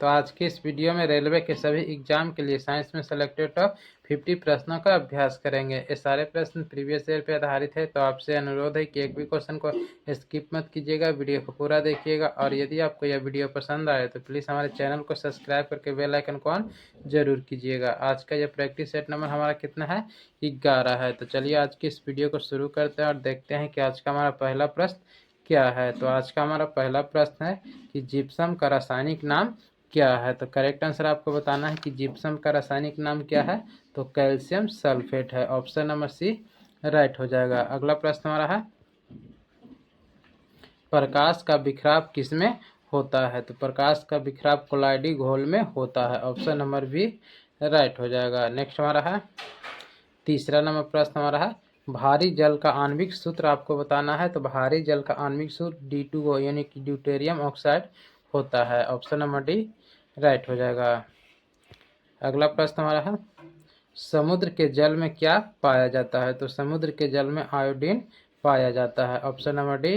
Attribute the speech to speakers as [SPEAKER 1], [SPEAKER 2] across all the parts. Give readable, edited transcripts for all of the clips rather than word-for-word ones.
[SPEAKER 1] तो आज की इस वीडियो में रेलवे के सभी एग्जाम के लिए साइंस में सेलेक्टेड टॉप 50 प्रश्नों का अभ्यास करेंगे। ये सारे प्रश्न प्रीवियस ईयर पे आधारित है, तो आपसे अनुरोध है कि एक भी क्वेश्चन को स्किप मत कीजिएगा, वीडियो को पूरा देखिएगा। और यदि आपको यह वीडियो पसंद आए तो प्लीज़ हमारे चैनल को सब्सक्राइब करके बेल आइकन को ऑन जरूर कीजिएगा। आज का यह प्रैक्टिस सेट नंबर हमारा कितना है? 11 है। तो चलिए आज की इस वीडियो को शुरू करते हैं और देखते हैं कि आज का हमारा पहला प्रश्न क्या है। तो आज का हमारा पहला प्रश्न है कि जिप्सम का रासायनिक नाम क्या है। तो करेक्ट आंसर आपको बताना है कि जिप्सम का रासायनिक नाम क्या है। तो कैल्शियम सल्फेट है। ऑप्शन नंबर सी राइट हो जाएगा। अगला प्रश्न हमारा है प्रकाश का बिखराव किसमें होता है। तो प्रकाश का बिखराव कोलाइडी घोल में होता है। ऑप्शन नंबर बी राइट हो जाएगा। नेक्स्ट हमारा है तीसरा नंबर प्रश्न हमारा है भारी जल का आणविक सूत्र आपको बताना है। तो भारी जल का आणविक सूत्र D2O यानी कि ड्यूटेरियम ऑक्साइड होता है। ऑप्शन नंबर डी राइट हो जाएगा। अगला प्रश्न हमारा है समुद्र के जल में क्या पाया जाता है। तो समुद्र के जल में आयोडीन पाया जाता है। ऑप्शन नंबर डी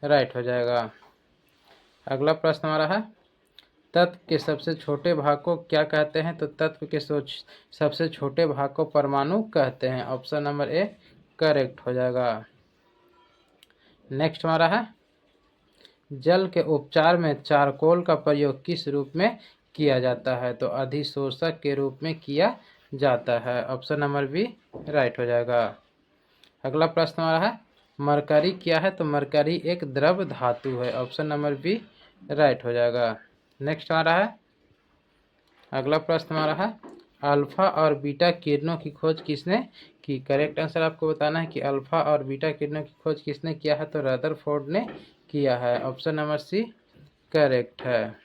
[SPEAKER 1] राइट हो जाएगा। अगला प्रश्न हमारा है तत्व के सबसे छोटे भाग को क्या कहते हैं। तो तत्व के सबसे छोटे भाग को परमाणु कहते हैं। ऑप्शन नंबर ए करेक्ट हो जाएगा। नेक्स्ट हमारा है जल के उपचार में चारकोल का प्रयोग किस रूप में किया जाता है। तो अधिशोषक के रूप में किया जाता है। ऑप्शन नंबर बी राइट हो जाएगा। अगला प्रश्न हमारा है मरकरी क्या है। तो मरकरी एक द्रव धातु है। ऑप्शन नंबर बी राइट हो जाएगा। नेक्स्ट हमारा है अगला प्रश्न हमारा है अल्फा और बीटा किरणों की खोज किसने की। करेक्ट आंसर आपको बताना है कि अल्फा और बीटा किरणों की खोज किसने किया है। तो रदरफोर्ड ने किया है। ऑप्शन नंबर सी करेक्ट है।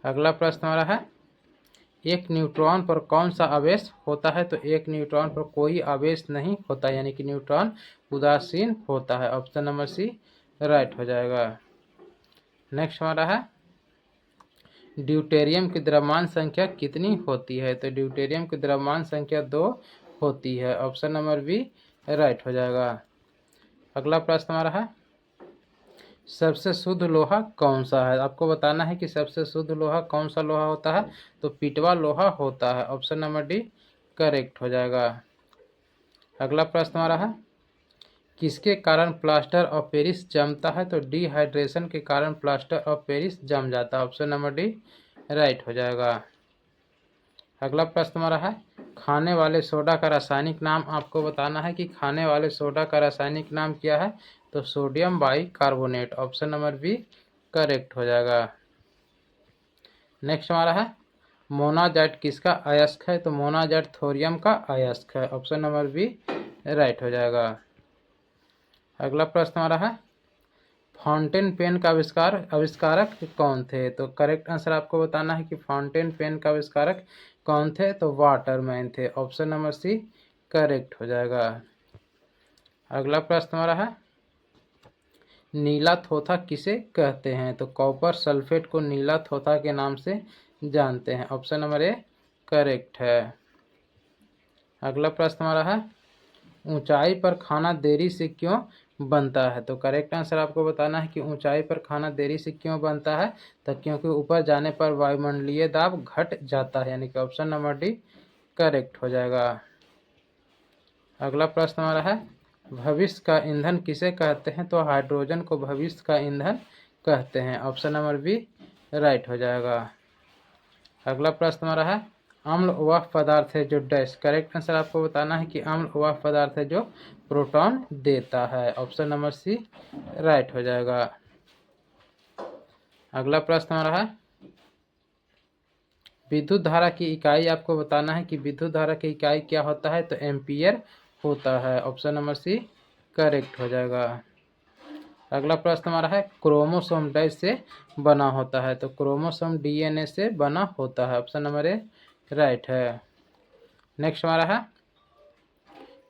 [SPEAKER 1] अगला प्रश्न हमारा है एक न्यूट्रॉन पर कौन सा आवेश होता है। तो एक न्यूट्रॉन पर कोई आवेश नहीं होता, यानी कि न्यूट्रॉन उदासीन होता है। ऑप्शन नंबर सी राइट हो जाएगा। नेक्स्ट हमारा है ड्यूटेरियम की द्रव्यमान संख्या कितनी होती है। तो ड्यूटेरियम की द्रव्यमान संख्या 2 होती है। ऑप्शन नंबर बी राइट हो जाएगा। अगला प्रश्न हमारा है सबसे शुद्ध लोहा कौन सा है। आपको बताना है कि सबसे शुद्ध लोहा कौन सा लोहा होता है। तो पिटवा लोहा होता है। ऑप्शन नंबर डी करेक्ट हो जाएगा। अगला प्रश्न हमारा है किसके कारण प्लास्टर ऑफ पेरिस जमता है। तो डिहाइड्रेशन के कारण प्लास्टर ऑफ पेरिस जम जाता है। ऑप्शन नंबर डी राइट हो जाएगा। अगला प्रश्न हमारा है खाने वाले सोडा का रासायनिक नाम आपको बताना है कि खाने वाले सोडा का रासायनिक नाम क्या है। तो sodium bicarbonate. Option number B correct हो जाएगा। नेक्स्ट हमारा है मोनाजाइट किसका अयस्क है। तो मोनाजाइट थोरियम का अयस्क है। ऑप्शन नंबर बी राइट हो जाएगा। अगला प्रश्न हमारा है फाउंटेन पेन का आविष्कारक कौन थे। तो करेक्ट आंसर आपको बताना है कि फाउंटेन पेन का आविष्कारक कौन थे। तो वाटरमैन थे। ऑप्शन नंबर सी करेक्ट हो जाएगा। अगला प्रश्न हमारा है नीला थोथा किसे कहते हैं। तो कॉपर सल्फेट को नीला थोथा के नाम से जानते हैं। ऑप्शन नंबर ए करेक्ट है। अगला प्रश्न हमारा है ऊंचाई पर खाना देरी से क्यों बनता है। तो करेक्ट आंसर आपको बताना है कि ऊंचाई पर खाना देरी से क्यों बनता है। तो क्योंकि ऊपर जाने पर वायुमंडलीय दाब घट जाता है, यानी कि ऑप्शन नंबर डी करेक्ट हो जाएगा। अगला प्रश्न हमारा है भविष्य का ईंधन किसे कहते हैं। तो हाइड्रोजन को भविष्य का ईंधन कहते हैं। ऑप्शन नंबर बी राइट हो जाएगा। अगला प्रश्न हमारा है अम्ल वह पदार्थ है जो डैश। करेक्ट आंसर आपको बताना है कि अम्ल वह पदार्थ है जो प्रोटॉन देता है। ऑप्शन नंबर सी राइट हो जाएगा। अगला प्रश्न हमारा है विद्युत धारा की इकाई आपको बताना है कि विद्युत धारा की इकाई क्या होता है। तो एम्पियर होता है। ऑप्शन नंबर सी करेक्ट हो जाएगा। अगला प्रश्न हमारा है क्रोमोसोम डैश से बना होता है। तो क्रोमोसोम DNA से बना होता है। ऑप्शन नंबर ए राइट है। नेक्स्ट हमारा है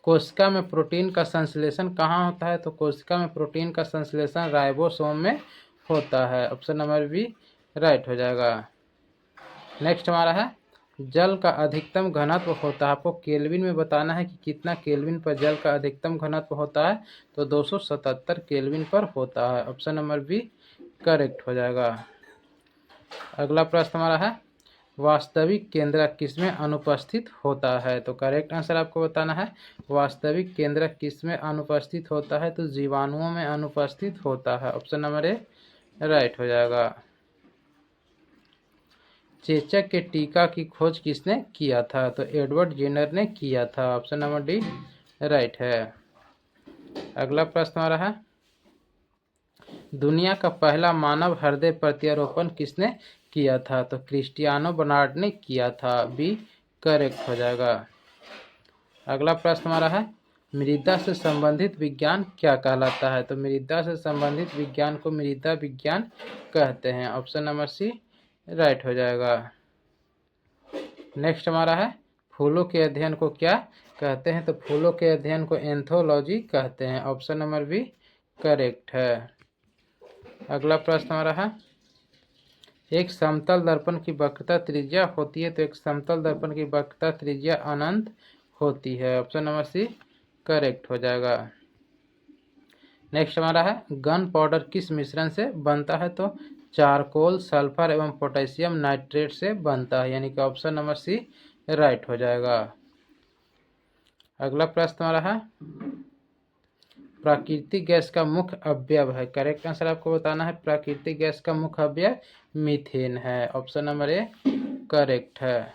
[SPEAKER 1] कोशिका में प्रोटीन का संश्लेषण कहाँ होता है। तो कोशिका में प्रोटीन का संश्लेषण राइबोसोम में होता है। ऑप्शन नंबर बी राइट हो जाएगा। नेक्स्ट हमारा है जल का अधिकतम घनत्व होता है। आपको केल्विन में बताना है कि कितना केल्विन पर जल का अधिकतम घनत्व होता है। तो 277 केल्विन पर होता है। ऑप्शन नंबर बी करेक्ट हो जाएगा। अगला प्रश्न हमारा है वास्तविक केंद्रक किसमें अनुपस्थित होता है। तो करेक्ट आंसर आपको बताना है वास्तविक केंद्रक किसमें अनुपस्थित होता है। तो जीवाणुओं में अनुपस्थित होता है। ऑप्शन नंबर ए राइट हो जाएगा। चेचक के टीका की खोज किसने किया था। तो एडवर्ड जेनर ने किया था। ऑप्शन नंबर डी राइट है। अगला प्रश्न हमारा है दुनिया का पहला मानव हृदय प्रत्यारोपण किसने किया था। तो क्रिस्टियानो बर्नार्ड ने किया था। बी करेक्ट हो जाएगा। अगला प्रश्न हमारा है मृदा से संबंधित विज्ञान क्या कहलाता है। तो मृदा से संबंधित विज्ञान को मृदा विज्ञान कहते हैं। ऑप्शन नंबर सी राइट हो जाएगा। नेक्स्ट हमारा है फूलों के अध्ययन को क्या कहते हैं। तो फूलों के अध्ययन को एंथोलॉजी कहते हैं। ऑप्शन नंबर बी करेक्ट है। अगला प्रश्न हमारा है एक समतल दर्पण की वक्रता त्रिज्या होती है। तो एक समतल दर्पण की वक्रता त्रिज्या अनंत होती है। ऑप्शन नंबर सी करेक्ट हो जाएगा। नेक्स्ट हमारा है गन पाउडर किस मिश्रण से बनता है। तो चारकोल सल्फर एवं पोटेशियम नाइट्रेट से बनता है, यानी कि ऑप्शन नंबर सी राइट हो जाएगा। अगला प्रश्न हमारा है प्राकृतिक गैस का मुख्य अवयव है। करेक्ट आंसर आपको बताना है प्राकृतिक गैस का मुख्य अवयव मीथेन है। ऑप्शन नंबर ए करेक्ट है।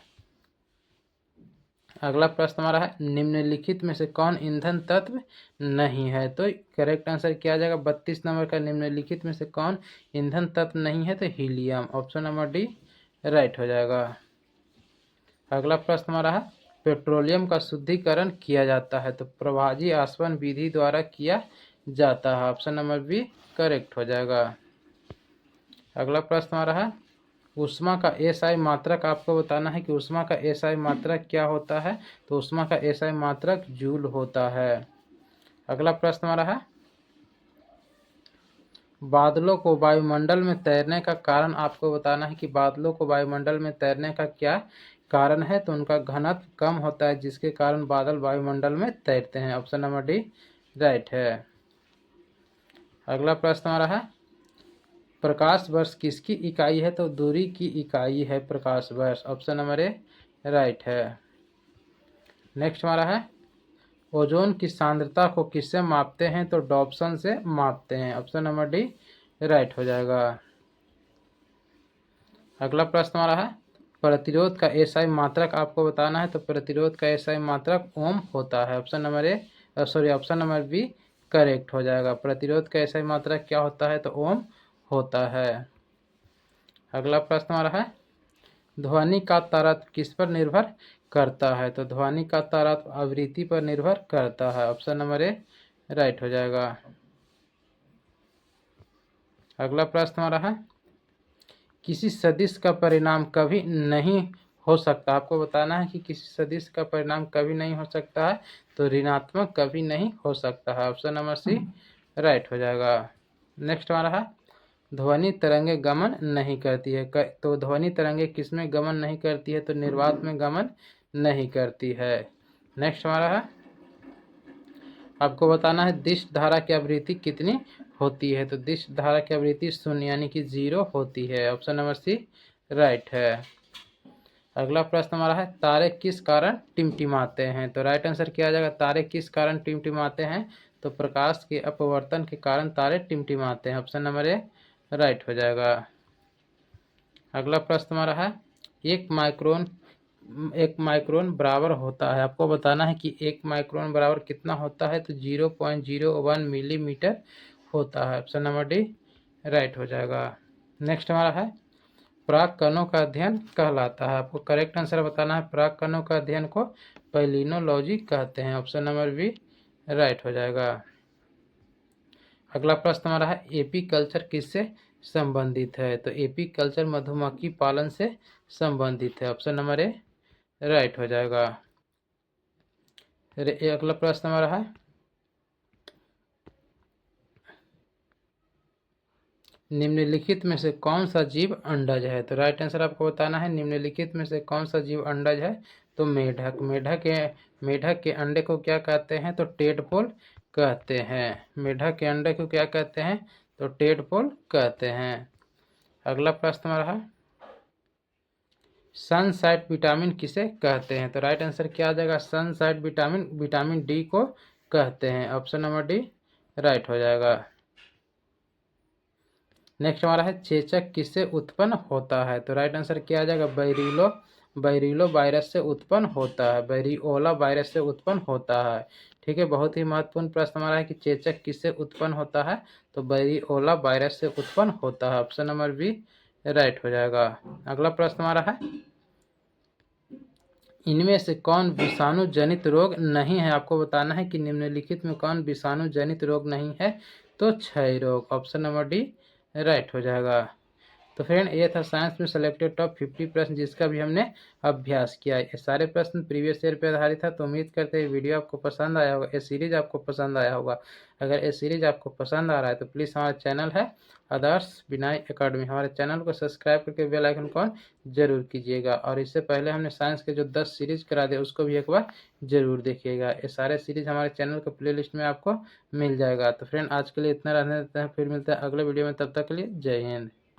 [SPEAKER 1] अगला प्रश्न हमारा है निम्नलिखित में से कौन ईंधन तत्व नहीं है। तो करेक्ट आंसर क्या आ जाएगा 32 नंबर का निम्नलिखित में से कौन ईंधन तत्व नहीं है। तो helium. Option number D right हो जाएगा। अगला प्रश्न हमारा है पेट्रोलियम का शुद्धिकरण किया जाता है। तो प्रभाजी आसवन विधि द्वारा किया जाता है। ऑप्शन नंबर बी करेक्ट हो जाएगा। अगला प्रश्न हमारा है ऊष्मा का एसआई मात्रक आपको बताना है कि ऊष्मा का एसआई मात्रक क्या होता है। तो ऊष्मा का एसआई मात्रक जूल होता है। अगला प्रश्न हमारा है बादलों को वायुमंडल में तैरने का कारण आपको बताना है कि बादलों को वायुमंडल में तैरने का क्या कारण है। तो उनका घनत्व कम होता है जिसके कारण बादल वायुमंडल में तैरते हैं। ऑप्शन नंबर डी राइट है। अगला प्रश्न हमारा है प्रकाश वर्ष किसकी इकाई है। तो दूरी की इकाई है प्रकाश वर्ष। ऑप्शन नंबर ए राइट है। नेक्स्ट हमारा है ओजोन की सांद्रता को किससे मापते हैं। तो डॉप्सन से मापते हैं। ऑप्शन नंबर डी राइट हो जाएगा। अगला प्रश्न हमारा है प्रतिरोध का एसआई मात्रक आपको बताना है। तो प्रतिरोध का एसआई मात्रक ओम होता है। Option number A option number B correct हो जाएगा। प्रतिरोध का एसआई मात्रक क्या होता है। तो ओम होता है। अगला प्रश्न हमारा है ध्वनि का तारतम्य किस पर निर्भर करता है। तो ध्वनि का तारतम्य आवृत्ति पर निर्भर करता है। ऑप्शन नंबर ए राइट हो जाएगा। अगला प्रश्न हमारा है किसी सदिश का परिणाम कभी नहीं हो सकता। आपको बताना है कि किसी सदिश का परिणाम कभी नहीं हो सकता है। तो ऋणात्मक कभी नहीं हो सकता है। ऑप्शन नंबर सी राइट हो जाएगा। नेक्स्ट हमारा है ध्वनि तरंगे गमन नहीं करती है। तो ध्वनि तरंगे किसमें गमन नहीं करती है। तो निर्वात में गमन नहीं करती है। नेक्स्ट हमारा है आपको बताना है दिष्ट धारा की आवृत्ति कितनी होती है। तो दिष्ट धारा की आवृत्ति 0 यानी कि 0 होती है। ऑप्शन नंबर सी राइट है। अगला प्रश्न हमारा है तारे किस कारण टिमटिमाते हैं। तो राइट आंसर क्या आ जाएगा तारे किस कारण टिमटिमाते हैं। तो प्रकाश के अपवर्तन के कारण तारे टिमटिमाते हैं। ऑप्शन नंबर ए राइट हो जाएगा। अगला प्रश्न हमारा है एक माइक्रोन बराबर होता है। आपको बताना है कि 1 माइक्रोन बराबर कितना होता है। तो 0.01 मिलीमीटर होता है। ऑप्शन नंबर डी राइट हो जाएगा। नेक्स्ट हमारा है प्राक कणों का अध्ययन कहलाता है। आपको करेक्ट आंसर बताना है प्राक कणों का अध्ययन को पैलिनोलॉजी कहते हैं। ऑप्शन नंबर बी राइट हो जाएगा। अगला प्रश्न हमारा है एपी कल्चर किससे संबंधित है। तो एपी कल्चर मधुमक्खी पालन से संबंधित है। ऑप्शन नंबर ए राइट हो जाएगा। अगला प्रश्न हमारा है निम्नलिखित में से कौन सा जीव अंडज है। तो राइट आंसर आपको बताना है निम्नलिखित में से कौन सा जीव अंडज है। तो मेढक। मेढक के अंडे को क्या कहते हैं। तो टेडपोल कहते हैं। मेढक के अंडे को क्या कहते हैं। तो टेडपोल कहते हैं। अगला प्रश्न हमारा है सनसाइट विटामिन किसे कहते हैं? तो राइट आंसर क्या आ जाएगा? सनसाइट विटामिन विटामिन डी को कहते हैं। ऑप्शन नंबर डी राइट हो जाएगा। नेक्स्ट हमारा है चेचक किससे उत्पन्न होता है? तो राइट आंसर क्या आ जाएगा? बैरिलो वायरस से उत्पन्न होता है, बैरिओला वायरस से उत्पन्न होता है। ठीक है, बहुत ही महत्वपूर्ण प्रश्न हमारा है कि चेचक किससे उत्पन्न होता है? तो बैरिओला वायरस से उत्पन्न होता है। ऑप्शन नंबर बी राइट हो जाएगा। अगला प्रश्न हमारा है इनमें से कौन विषाणु जनित रोग नहीं है? आपको बताना है कि निम्नलिखित में कौन विषाणु जनित रोग नहीं है? तो क्षय रोग। ऑप्शन नंबर डी राइट हो जाएगा। तो फ्रेंड ये था साइंस में सेलेक्टेड टॉप 50 प्रश्न जिसका भी हमने अभ्यास किया। ये सारे प्रश्न प्रीवियस ईयर पे आधारित था। तो उम्मीद करते हैं वीडियो आपको पसंद आया होगा, ये सीरीज आपको पसंद आया होगा। अगर ये सीरीज आपको पसंद आ रहा है तो प्लीज़ हमारा चैनल है आदर्श विनय एकेडमी, हमारे चैनल को सब्सक्राइब करके बेल आइकन को ऑन जरूर कीजिएगा। और इससे पहले हमने साइंस के जो 10 सीरीज करा दिए उसको भी एक बार जरूर देखिएगा। ये सारे सीरीज हमारे चैनल के प्लेलिस्ट में आपको मिल जाएगा। तो फ्रेंड आज के लिए इतना रहने देते हैं, फिर मिलते हैं अगले वीडियो में। तब तक के लिए जय हिंद।